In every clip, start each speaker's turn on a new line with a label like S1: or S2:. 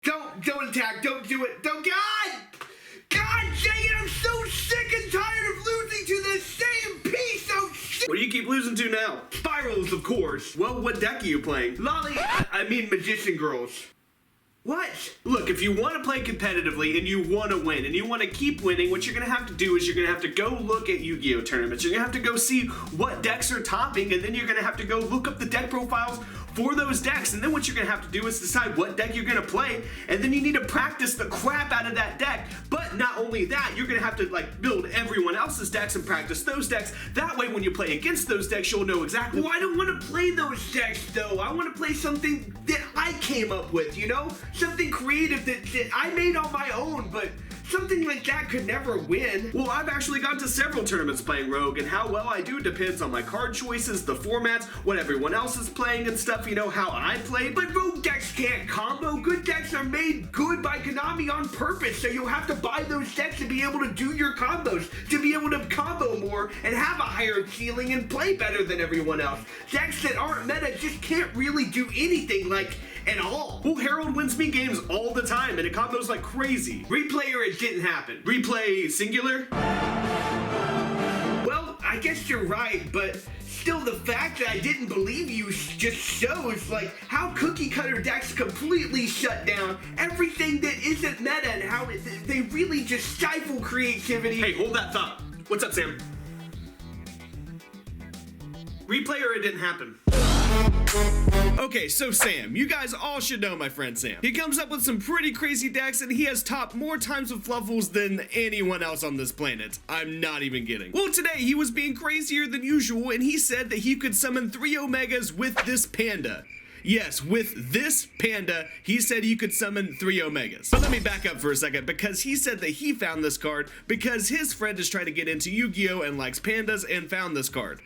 S1: Don't attack. Don't do it. Don't. God dang it, I'm so sick and tired of losing to this same piece of shit.
S2: What do you keep losing to now?
S1: Spirals, of course.
S2: Well, what deck are you playing?
S1: Lolly, I mean Magician Girls. What?
S2: Look, if you want to play competitively and you want to win and you want to keep winning, what you're going to have to do is you're going to have to go look at Yu-Gi-Oh! Tournaments. You're going to have to go see what decks are topping, and then you're going to have to go look up the deck profiles for those decks. And then what you're going to have to do is decide what deck you're going to play, and then you need to practice the crap out of that deck. But not only that, you're going to have to build everyone else's decks and practice those decks. That way when you play against those decks, you'll know exactly.
S1: Well, I don't want to play those decks though. I want to play something that I came up with, you know? Something creative that I made on my own, but something like that could never win.
S2: Well, I've actually gone to several tournaments playing Rogue, and how well I do depends on my card choices, the formats, what everyone else is playing and stuff, you know, how I play.
S1: But Rogue decks can't combo. Good decks are made good by Konami on purpose, so you'll have to buy those decks to be able to do your combos, to be able to combo more and have a higher ceiling and play better than everyone else. Decks that aren't meta just can't really do anything at all.
S2: Well, Harold wins me games all the time, and it combos like crazy.
S1: Replay or it didn't happen.
S2: Replay singular?
S1: Well, I guess you're right, but still the fact that I didn't believe you just shows how cookie cutter decks completely shut down everything that isn't meta and how they really just stifle creativity.
S2: Hey, hold that thought. What's up, Sam? Replay or it didn't happen? Okay, so Sam, you guys all should know my friend Sam. He comes up with some pretty crazy decks, and he has topped more times with Fluffles than anyone else on this planet. I'm not even kidding. Well, today he was being crazier than usual, and he said that he could summon 3 Omegas with this Panda. Yes, with this Panda, he said he could summon 3 Omegas. But let me back up for a second, because he said that he found this card because his friend is trying to get into Yu-Gi-Oh! And likes pandas and found this card.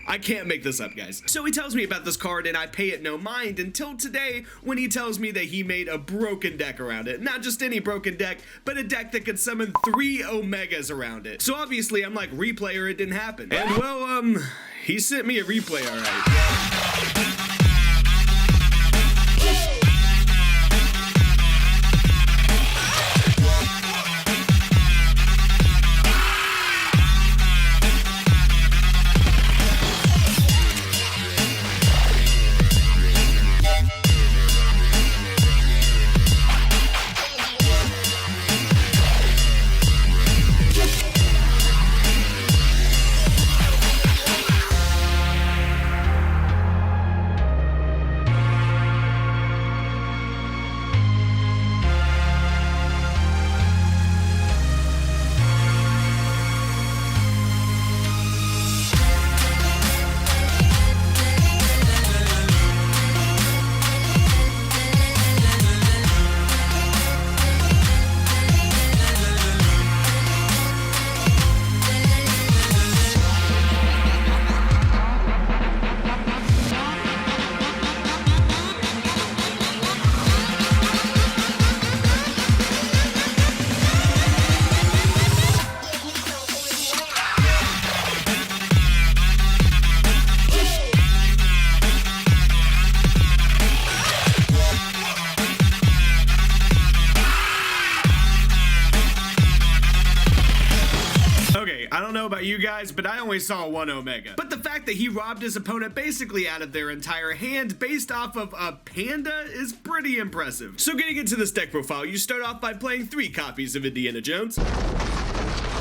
S2: I can't make this up, guys. So he tells me about this card, and I pay it no mind until today when he tells me that he made a broken deck around it. Not just any broken deck, but a deck that could summon 3 Omegas around it. So obviously I'm like, replay or it didn't happen. And well, he sent me a replay, alright. I don't know about you guys, but I only saw 1 Omega. But the fact that he robbed his opponent basically out of their entire hand based off of a Panda is pretty impressive. So getting into this deck profile, you start off by playing 3 copies of Indiana Jones,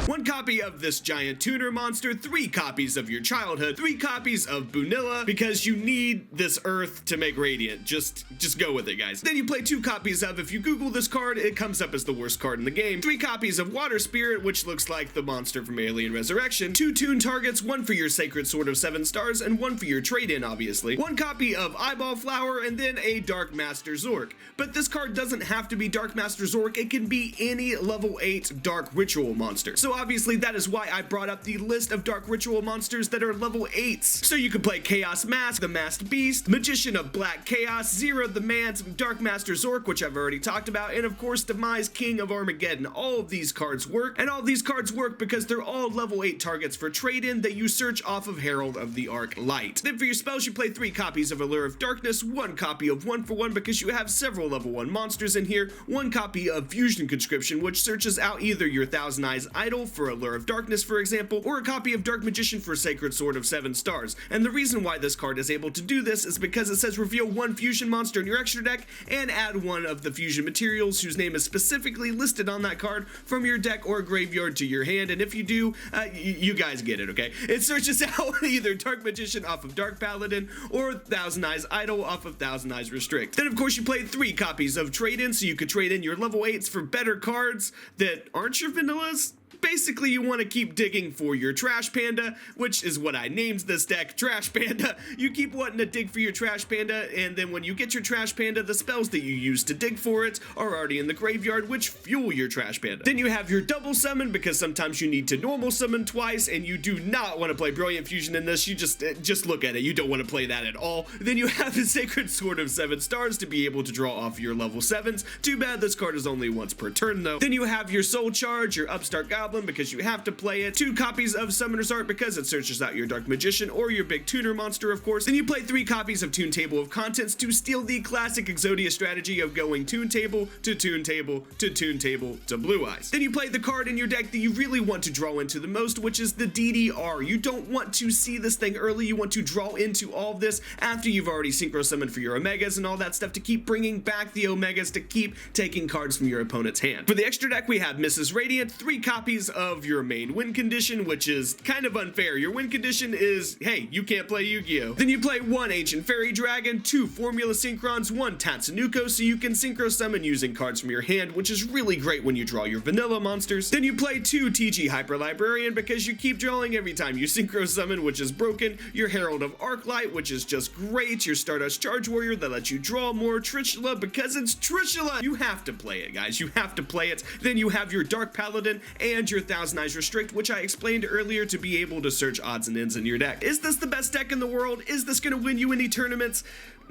S2: 1 copy of this giant tuner monster, 3 copies of your childhood, 3 copies of Bunilla, because you need this earth to make Radiant. Just go with it, guys. Then you play 2 copies of, if you Google this card, it comes up as the worst card in the game, 3 copies of Water Spirit, which looks like the monster from Alien Resurrection, 2 tune targets, 1 for your Sacred Sword of 7 Stars, and 1 for your trade-in, obviously, 1 copy of Eyeball Flower, and then a Dark Master Zork. But this card doesn't have to be Dark Master Zork, it can be any level 8 Dark Ritual monster. So obviously that is why I brought up the list of Dark Ritual monsters that are level 8s. So you could play Chaos Mask, the Masked Beast, Magician of Black Chaos, Zero the Mance, Dark Master Zork, which I've already talked about, and of course Demise, King of Armageddon. All of these cards work, and all of these cards work because they're all level 8 targets for trade-in that you search off of Herald of the Arc Light. Then for your spells, you play 3 copies of Allure of Darkness, 1 copy of 1-for-1 because you have several level 1 monsters in here, 1 copy of Fusion Conscription, which searches out either your Thousand Eyes Idol for Allure of Darkness, for example, or a copy of Dark Magician for Sacred Sword of 7 stars. And the reason why this card is able to do this is because it says reveal 1 fusion monster in your extra deck and add 1 of the fusion materials whose name is specifically listed on that card from your deck or graveyard to your hand. And if you do, you guys get it, okay? It searches out either Dark Magician off of Dark Paladin or Thousand Eyes Idol off of Thousand Eyes Restrict. Then of course you play 3 copies of Trade-In, so you could trade in your level 8s for better cards that aren't your vanillas. Basically, you want to keep digging for your Trash Panda, which is what I named this deck, Trash Panda. You keep wanting to dig for your Trash Panda, and then when you get your Trash Panda, the spells that you use to dig for it are already in the graveyard, which fuel your Trash Panda. Then you have your double summon, because sometimes you need to normal summon twice, and you do not want to play Brilliant Fusion in this. You just look at it. You don't want to play that at all. Then you have the Sacred Sword of 7 stars to be able to draw off your level 7s. Too bad this card is only once per turn, though. Then you have your Soul Charge, your Upstart Goblin, because you have to play it, 2 copies of Summoner's Art because it searches out your Dark Magician or your big tuner monster, of course. Then you play 3 copies of Toon Table of Contents to steal the classic Exodia strategy of going Toon Table to Toon Table to Toon Table to Blue Eyes. Then you play the card in your deck that you really want to draw into the most, which is the DDR. You don't want to see this thing early. You want to draw into all of this after you've already synchro summoned for your Omegas and all that stuff to keep bringing back the Omegas, to keep taking cards from your opponent's hand. For the extra deck, we have Mrs. Radiant, 3 copies of your main win condition, which is kind of unfair. Your win condition is, hey, you can't play Yu-Gi-Oh! Then you play 1 Ancient Fairy Dragon, 2 Formula Synchrons, 1 Tatsunoko, so you can synchro summon using cards from your hand, which is really great when you draw your vanilla monsters. Then you play 2 TG Hyper Librarian because you keep drawing every time you synchro summon, which is broken. Your Herald of Arclight, which is just great. Your Stardust Charge Warrior that lets you draw more. Trishula because it's Trishula. You have to play it, guys. You have to play it. Then you have your Dark Paladin and your Thousand Eyes Restrict, which I explained earlier to be able to search odds and ends in your deck. Is this the best deck in the world? Is this going to win you any tournaments?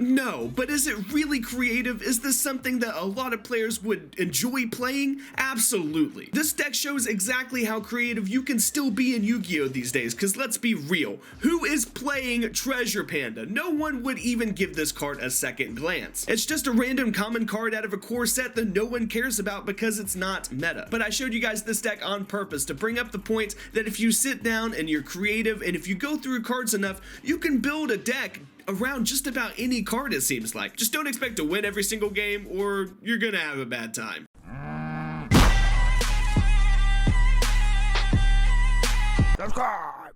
S2: No, but is it really creative? Is this something that a lot of players would enjoy playing? Absolutely. This deck shows exactly how creative you can still be in Yu-Gi-Oh! These days, because let's be real. Who is playing Treasure Panda? No one would even give this card a second glance. It's just a random common card out of a core set that no one cares about because it's not meta. But I showed you guys this deck on purpose to bring up the point that if you sit down and you're creative and if you go through cards enough, you can build a deck around just about any card, it seems like. Just don't expect to win every single game or you're gonna have a bad time. Subscribe!